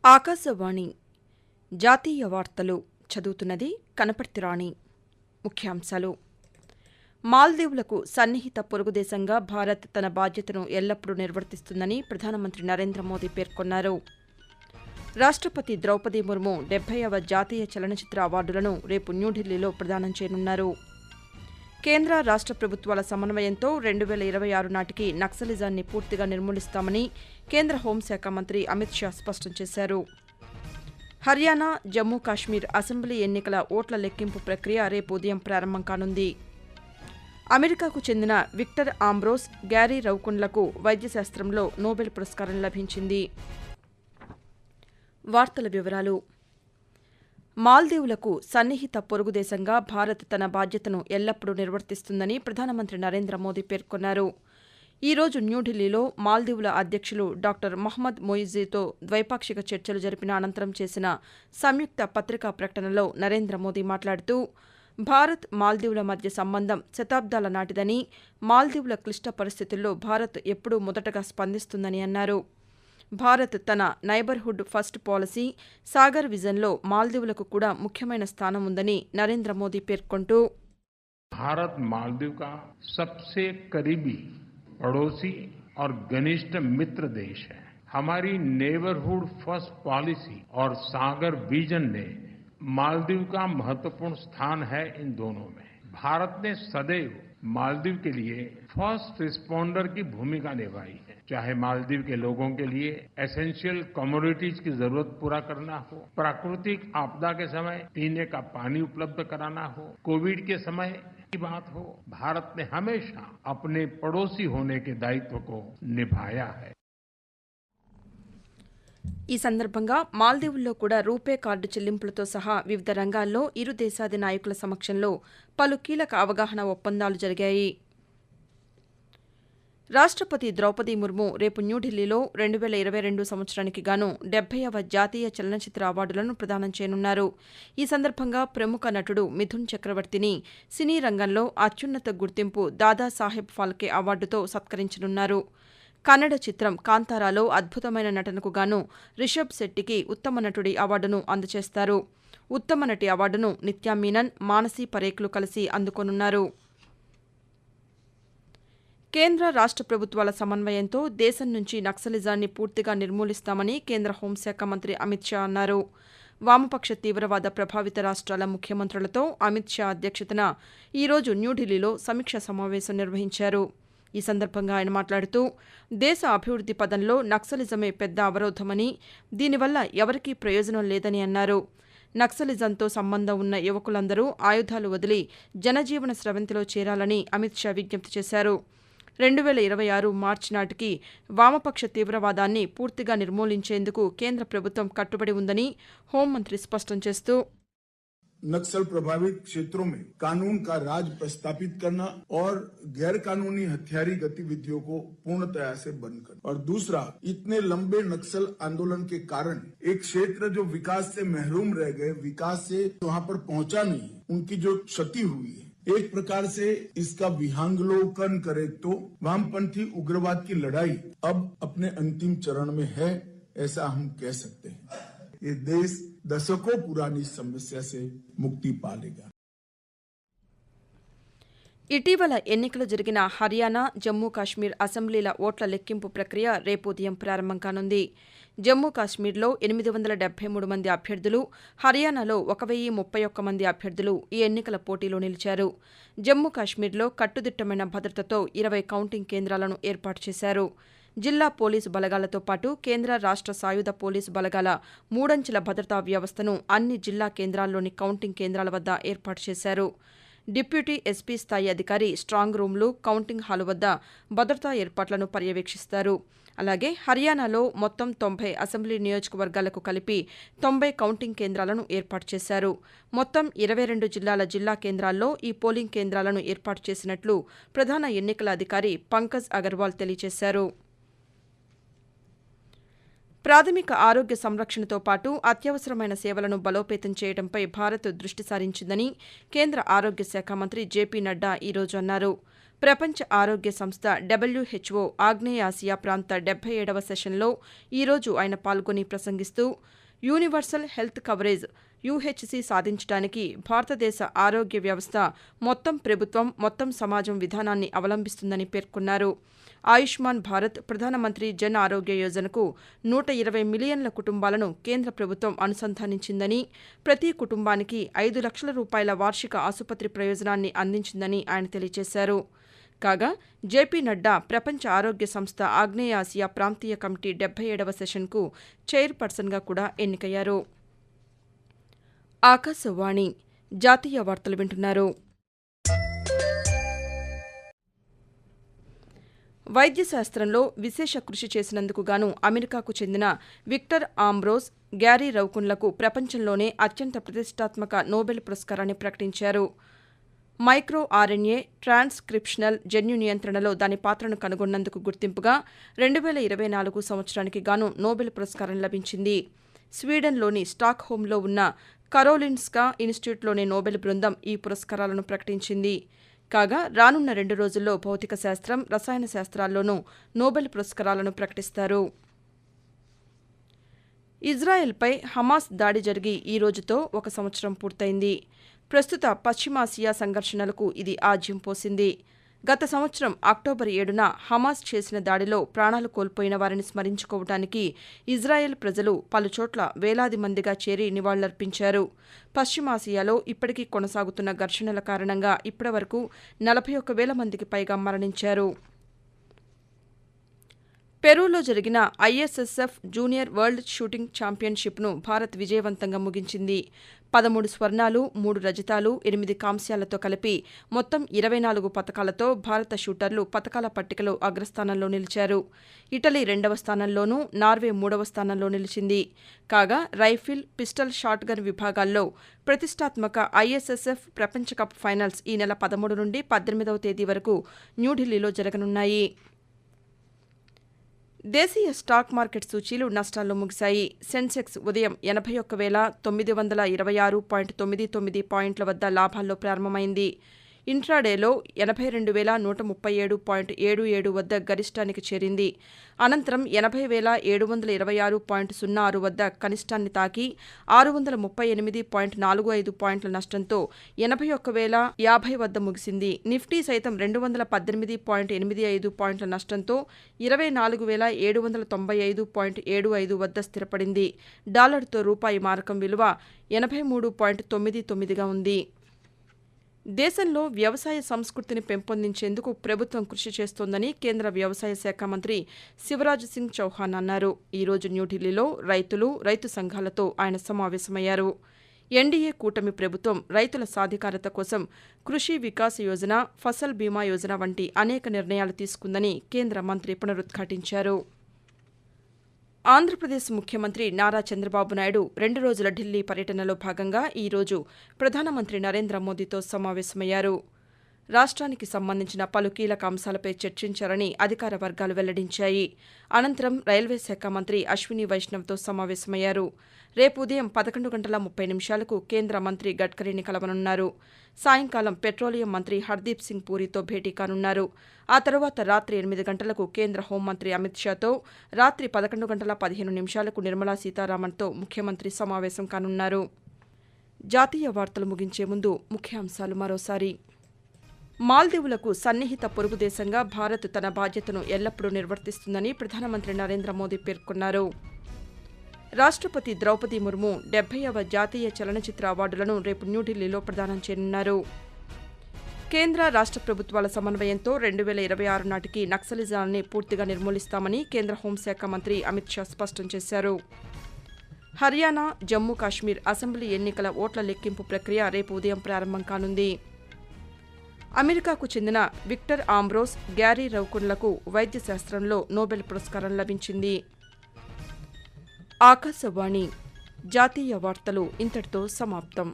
ఆకాశవాణి జాతీయ వార్తలు చదువుతున్నది కనపర్తి రాణి. ముఖ్యాంశాలు. మాల్దీవులకు సన్నిహిత పొరుగుదేశంగా భారత్ తన బాధ్యతను ఎల్లప్పుడూ నిర్వర్తిస్తుందని ప్రధానమంత్రి నరేంద్ర మోదీ పేర్కొన్నారు. రాష్టపతి ద్రౌపది ముర్ము 70వ జాతీయ చలనచిత్ర అవార్డులను రేపు న్యూఢిల్లీలో ప్రదానం చేయనున్నారు. కేంద్ర రాష్ట ప్రభుత్వాల సమన్వయంతో 2026 నాటికి నక్సలిజాన్ని పూర్తిగా నిర్మూలిస్తామని కేంద్ర హోంశాఖ మంత్రి అమిత్ షా స్పష్టం చేశారు. హర్యానా, జమ్మూ కాశ్మీర్ అసెంబ్లీ ఎన్నికల ఓట్ల లెక్కింపు ప్రక్రియ రేపు ఉదయం ప్రారంభం కానుంది. అమెరికాకు చెందిన విక్టర్ ఆంబ్రోస్, గ్యారీ రౌకుండ్లకు వైద్యశాస్త్రంలో నోబెల్ పురస్కారం లభించింది. వార్తల వివరాలు. మాల్దీవులకు సన్నిహిత పొరుగుదేశంగా భారత్ తన బాధ్యతను ఎల్లప్పుడూ నిర్వర్తిస్తుందని ప్రధానమంత్రి నరేంద్ర మోదీ పేర్కొన్నారు. ఈ రోజు న్యూఢిల్లీలో మాల్దీవుల అధ్యక్షులు డాక్టర్ మొహమ్మద్ మొయిజీతో ద్వైపాక్షిక చర్చలు జరిపిన అనంతరం చేసిన సంయుక్త పత్రికా ప్రకటనలో నరేంద్ర మోదీ మాట్లాడుతూ, భారత్ మాల్దీవుల మధ్య సంబంధం శతాబ్దాల నాటిదని, మాల్దీవుల క్లిష్ట పరిస్థితుల్లో భారత్ ఎప్పుడూ మొదటగా స్పందిస్తుందని అన్నారు. భారత్ తన నైబర్హుడ్ ఫస్ట్ పాలసీ, సాగర్ విజన్లో మాల్దీవులకు కూడా ముఖ్యమైన స్థానం ఉందని నరేంద్ర మోదీ పేర్కొంటూ, भारत मालदीव का सबसे करीबी पड़ोसी और घनिष्ठ मित्र देश है. हमारी नेबरहुड फर्स्ट पॉलिसी और सागर विजन ने मालदीव का महत्वपूर्ण स्थान है. इन दोनों में भारत ने सदैव मालदीव के लिए फर्स्ट रिस्पॉन्डर की भूमिका निभाई है. चाहे मालदीव के लोगों के लिए एसेंशियल कमोडिटीज की जरूरत पूरा करना हो, प्राकृतिक आपदा के समय पीने का पानी उपलब्ध कराना हो, कोविड के समय की बात हो, भारत ने हमेशा अपने पड़ोसी होने के दायित्व को निभाया है. ఈ సందర్భంగా మాల్దీవుల్లో కూడా రూపే కార్డు చెల్లింపులతో సహా వివిధ రంగాల్లో ఇరు దేశాది నాయకుల సమక్షంలో పలు కీలక అవగాహన ఒప్పందాలు జరిగాయి. రాష్టపతి ద్రౌపది ముర్ము రేపు న్యూఢిల్లీలో 2022 సంవత్సరానికి గాను 70వ జాతీయ చలనచిత్ర అవార్డులను ప్రదానం చేయనున్నారు. ఈ సందర్భంగా ప్రముఖ నటుడు మిథున్ చక్రవర్తిని సినీ రంగంలో అత్యున్నత గుర్తింపు దాదాసాహెబ్ ఫాల్కే అవార్డుతో సత్కరించనున్నారు. కన్నడ చిత్రం కాంతారాలో అద్భుతమైన నటనకు గాను రిషబ్ శెట్టికి ఉత్తమ నటుడి అవార్డును అందజేస్తారు. ఉత్తమ నటి అవార్డును నిత్యా మీనన్, మానసీ పరేఖ్లు కలిసి అందుకోనున్నారు. కేంద్ర రాష్ట ప్రభుత్వాల సమన్వయంతో దేశం నుంచి నక్సలిజాన్ని పూర్తిగా నిర్మూలిస్తామని కేంద్ర హోంశాఖ మంత్రి అమిత్ షా అన్నారు. వామపక్ష తీవ్రవాద ప్రభావిత రాష్ట్రాల ముఖ్యమంత్రులతో అమిత్ షా అధ్యక్షతన ఈ రోజు న్యూఢిల్లీలో సమీక్షా సమావేశం నిర్వహించారు. ఈ సందర్భంగా ఆయన మాట్లాడుతూ, దేశ అభివృద్ది పదంలో నక్సలిజమే పెద్ద అవరోధమని, దీనివల్ల ఎవరికీ ప్రయోజనం లేదని అన్నారు. నక్సలిజంతో సంబంధం ఉన్న యువకులందరూ ఆయుధాలు వదిలి జనజీవన స్రవంతిలో చేరాలని అమిత్ షా విజ్ఞప్తి చేశారు. 2026 మార్చి నాటికి వామపక్ష తీవ్రవాదాన్ని పూర్తిగా నిర్మూలించేందుకు కేంద్ర ప్రభుత్వం కట్టుబడి ఉందని హోంమంత్రి స్పష్టం చేస్తూ, नक्सल प्रभावित क्षेत्रों में कानून का राज प्रस्थापित करना और गैर कानूनी हथियारी गतिविधियों को पूर्णतया से बंद करना, और दूसरा, इतने लंबे नक्सल आंदोलन के कारण एक क्षेत्र जो विकास से महरूम रह गए, विकास से वहां पर पहुंचा नहीं, उनकी जो क्षति हुई है, एक प्रकार से इसका विहंगलोकन करे तो वामपंथी उग्रवाद की लड़ाई अब अपने अंतिम चरण में है, ऐसा हम कह सकते हैं. ये देश दशकों पुरानी समस्या से मुक्ति पा लेगा. ఇటీవల ఎన్నికలు జరిగిన హర్యానా, జమ్మూ కాశ్మీర్ అసెంబ్లీల ఓట్ల లెక్కింపు ప్రక్రియ రేపు ఉదయం ప్రారంభం కానుంది. జమ్మూ కాశ్మీర్లో 873 మంది అభ్యర్థులు, హర్యానాలో 1031 మంది అభ్యర్థులు ఈ ఎన్నికల పోటీలో నిలిచారు. జమ్మూ కాశ్మీర్లో కట్టుదిట్టమైన భద్రతతో 20 కౌంటింగ్ కేంద్రాలను ఏర్పాటు చేశారు. జిల్లా పోలీసు బలగాలతో పాటు కేంద్ర రాష్ట సాయుధ పోలీసు బలగాల 3 అంచెల భద్రతా వ్యవస్థను అన్ని జిల్లా కేంద్రాల్లోని కౌంటింగ్ కేంద్రాల వద్ద ఏర్పాటు చేశారు. డిప్యూటీ ఎస్పీ స్థాయి అధికారి స్ట్రాంగ్ రూమ్లు, కౌంటింగ్ హాలు వద్ద భద్రతా ఏర్పాట్లను పర్యవేక్షిస్తారు. అలాగే హర్యానాలో మొత్తం 90 అసెంబ్లీ నియోజకవర్గాలకు కలిపి 90 కౌంటింగ్ కేంద్రాలను ఏర్పాటు చేశారు. మొత్తం 22 జిల్లాల జిల్లా కేంద్రాల్లో ఈ పోలింగ్ కేంద్రాలను ఏర్పాటు చేసినట్లు ప్రధాన ఎన్నికల అధికారి పంకజ్ అగర్వాల్ తెలియజేశారు. ప్రాథమిక ఆరోగ్య సంరక్షణతో పాటు అత్యవసరమైన సేవలను బలోపేతం చేయడంపై భారత్ దృష్టి సారించిందని కేంద్ర ఆరోగ్య శాఖ మంత్రి జేపీ నడ్డా ఈ రోజు అన్నారు. ప్రపంచ ఆరోగ్య సంస్థ WHO ఆగ్నేయాసియా ప్రాంత 77వ సెషన్లో ఈరోజు ఆయన పాల్గొని ప్రసంగిస్తూ యూనివర్సల్ హెల్త్ కవరేజ్ UHC సాధించడానికి భారతదేశ ఆరోగ్య వ్యవస్థ మొత్తం ప్రభుత్వం, మొత్తం సమాజం విధానాన్ని అవలంబిస్తుందని పేర్కొన్నారు. ఆయుష్మాన్ భారత్, ప్రధానమంత్రి జన్ ఆరోగ్య యోజనకు 120 మిలియన్ల కుటుంబాలను కేంద్ర ప్రభుత్వం అనుసంధానించిందని, ప్రతి కుటుంబానికి 5 లక్షల రూపాయల వార్షిక ఆసుపత్రి ప్రయోజనాన్ని అందించిందని ఆయన తెలియజేశారు. కాగా జేపీ నడ్డా ప్రపంచ ఆరోగ్య సంస్థ ఆగ్నేయాసియా ప్రాంతీయ కమిటీ 77వ సెషన్కు చైర్పర్సన్గా కూడా ఎన్నికయ్యారు. ఆకాశవాణి జాతీయ వార్తలు వింటున్నారు. వైద్య శాస్త్రంలో విశేష కృషి చేసినందుకు గాను అమెరికాకు చెందిన విక్టర్ ఆంబ్రోస్, గ్యారీ రౌకున్లకు ప్రపంచంలోనే అత్యంత ప్రతిష్టాత్మక నోబెల్ పురస్కారాన్ని ప్రకటించారు. మైక్రో ఆర్ఎన్ఏ ట్రాన్స్క్రిప్షనల్ జన్యు నియంత్రణలో దాని పాత్రను కనుగొన్నందుకు గుర్తింపుగా 2024 సంవత్సరానికి గాను నోబెల్ పురస్కారం లభించింది. స్వీడన్లోని స్టాక్హోమ్లో ఉన్న కరోలిన్స్కా ఇన్స్టిట్యూట్లోని నోబెల్ బృందం ఈ పురస్కారాలను ప్రకటించింది. కాగా రానున్న 2 రోజుల్లో భౌతిక శాస్త్రం, రసాయన శాస్త్రాల్లోనూ నోబెల్ పురస్కారాలను ప్రకటిస్తారు. ఇజ్రాయెల్పై హమాస్ దాడి జరిగి ఈ రోజుతో 1 సంవత్సరం పూర్తయింది. ప్రస్తుత పశ్చిమాసియా సంఘర్షణలకు ఇది ఆజ్యం పోసింది. గత సంవత్సరం అక్టోబర్ 7న హమాస్ చేసిన దాడిలో ప్రాణాలు కోల్పోయిన వారిని స్మరించుకోవడానికి ఇజ్రాయెల్ ప్రజలు పలుచోట్ల వేలాది మందిగా చేరి నివాళులర్పించారు. పశ్చిమాసియాలో ఇప్పటికీ కొనసాగుతున్న ఘర్షణల కారణంగా ఇప్పటివరకు 41,000 మందికి పైగా మరణించారు. పెరూలో జరిగిన ISSF జూనియర్ వరల్డ్ షూటింగ్ ఛాంపియన్షిప్ను భారత్ విజయవంతంగా ముగించింది. 13 స్వర్ణాలు, 3 రజతాలు, 8 కాంస్యాలతో కలిపి మొత్తం 24 పతకాలతో భారత షూటర్లు పతకాల పట్టికలో అగ్రస్థానంలో నిలిచారు. ఇటలీ 2వ స్థానంలోనూ, నార్వే 3వ స్థానంలో నిలిచింది. కాగా రైఫిల్, పిస్టల్ షాట్గన్ విభాగాల్లో ప్రతిష్టాత్మక ISSF ప్రపంచ కప్ ఫైనల్స్ ఈ నెల 13 నుండి 18వ తేదీ వరకు న్యూఢిల్లీలో జరగనున్నాయి. దేశీయ స్టాక్ మార్కెట్ సూచీలు నష్టాల్లో ముగిశాయి. సెన్సెక్స్ ఉదయం 81,926.99 పాయింట్ల వద్ద లాభాల్లో ప్రారంభమైంది. ఇంట్రాడేలో 82,137.77 వద్ద గరిష్టానికి చేరింది. అనంతరం 80,726.06 వద్ద కనిష్టాన్ని తాకి 638.45 పాయింట్ల నష్టంతో 81,050 వద్ద ముగిసింది. నిఫ్టీ సైతం 218.85 పాయింట్ల నష్టంతో 24,795.75 వద్ద స్థిరపడింది. డాలర్తో రూపాయి మారకం విలువ 83.99గా ఉంది. దేశంలో వ్యవసాయ సంస్కృతిని పెంపొందించేందుకు ప్రభుత్వం కృషి చేస్తోందని కేంద్ర వ్యవసాయ శాఖ మంత్రి శివరాజ్ సింగ్ చౌహాన్ అన్నారు. ఈరోజు న్యూఢిల్లీలో రైతు సంఘాలతో ఆయన సమావేశమయ్యారు. ఎన్డీఏ కూటమి ప్రభుత్వం రైతుల సాధికారత కోసం కృషి వికాస్ యోజన, ఫసల్ బీమా యోజన వంటి అనేక నిర్ణయాలు తీసుకుందని కేంద్ర మంత్రి పునరుద్ఘాటించారు. ఆంధ్రప్రదేశ్ ముఖ్యమంత్రి నారా చంద్రబాబు నాయుడు 2 రోజుల ఢిల్లీ పర్యటనలో భాగంగా ఈరోజు ప్రధానమంత్రి నరేంద్ర మోదీతో సమావేశమయ్యారు. రాష్ట్రానికి సంబంధించిన పలు కీలక అంశాలపై చర్చించారని అధికార వర్గాలు వెల్లడించాయి. అనంతరం రైల్వే శాఖ మంత్రి అశ్విని వైష్ణవ్తో సమావేశమయ్యారు. రేపు ఉదయం 11:30 కేంద్ర మంత్రి గడ్కరీని కలవనున్నారు. సాయంకాలం పెట్రోలియం మంత్రి హర్దీప్ సింగ్ పూరితో భేటీ కానున్నారు. ఆ తర్వాత రాత్రి 8 గంటలకు కేంద్ర హోంమంత్రి అమిత్ షాతో, రాత్రి 11:15 నిర్మలా సీతారామన్తో ముఖ్యమంత్రి సమావేశం కానున్నారు. జాతీయ వార్తలు ముగించే ముందు ముఖ్యాంశాలు మరోసారి. మాల్దీవులకు సన్నిహిత పొరుగు దేశంగా భారత్ తన బాధ్యతను ఎల్లప్పుడూ నిర్వర్తిస్తుందని ప్రధానమంత్రి నరేంద్ర మోదీ పేర్కొన్నారు. రాష్ట్రపతి ద్రౌపది ముర్ము 70వ జాతీయ చలనచిత్ర అవార్డులను రేపు న్యూఢిల్లీలో ప్రదానం చేయనున్నారు. కేంద్ర రాష్ట్ర ప్రభుత్వాల సమన్వయంతో 2026 నాటికి నక్సలిజాన్ని పూర్తిగా నిర్మూలిస్తామని కేంద్ర హోంశాఖ మంత్రి అమిత్ షా స్పష్టం చేశారు. హర్యానా, జమ్మూ కాశ్మీర్ అసెంబ్లీ ఎన్నికల ఓట్ల లెక్కింపు ప్రక్రియ రేపు ఉదయం ప్రారంభం కానుంది. అమెరికాకు చెందిన విక్టర్ ఆంబ్రోస్, గ్యారీ రౌకున్లకు వైద్య శాస్త్రంలో నోబెల్ పురస్కారం లభించింది. ఆకాశవాణి జాతీయ వార్తలు ఇంతటితో సమాప్తం.